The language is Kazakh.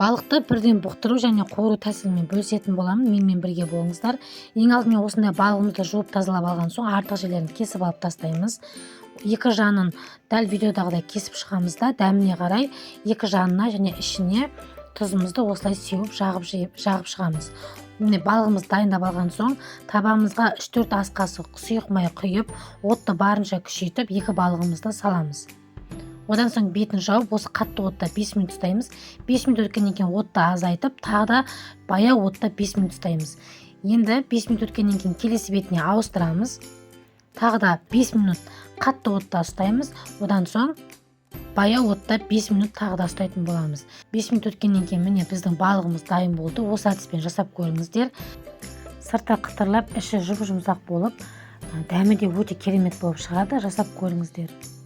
Балықты бірден бұқтыру және қуыру тәсілімен бөлісетін боламын. Менімен бірге болыңыздар. Ең алдымен осындай балығымызды жуып тазалап алған соң артық жерлерін кесіп алып тастаймыз. Екі жанын дәл видеодағыдай кесіп шығамыз да дәміне қарай екі жанына және ішіне тұзымызды осылай сеуіп жағып шығамыз. Міне балығымызды дайындап алған соң табамызға 3-4 ас қасық сұйық май құйып, отты барынша күшейтіп, екі балығымызды саламыз. Одан соң бетін жауып, осы қатты отта 5 минут ұстаймыз. 5 минут өткеннен кейін отты азайтып, тағы да баяу отта 5 минут ұстаймыз. Енді 5 минут өткеннен кейін келесі бетіне ауыстырамыз. Тағы да 5 минут қатты отта ұстаймыз. Одан соң баяу отта 5 минут тағы да ұстайтын боламыз. 5 минут өткеннен кейін міне біздің балығымыз дайын болды. Осы әдіспен жасап көріңіздер. Сырты қытырлап, іші жұп-жұмсақ болып, дәмі де өте керемет болып шығады. Жасап көріңіздер.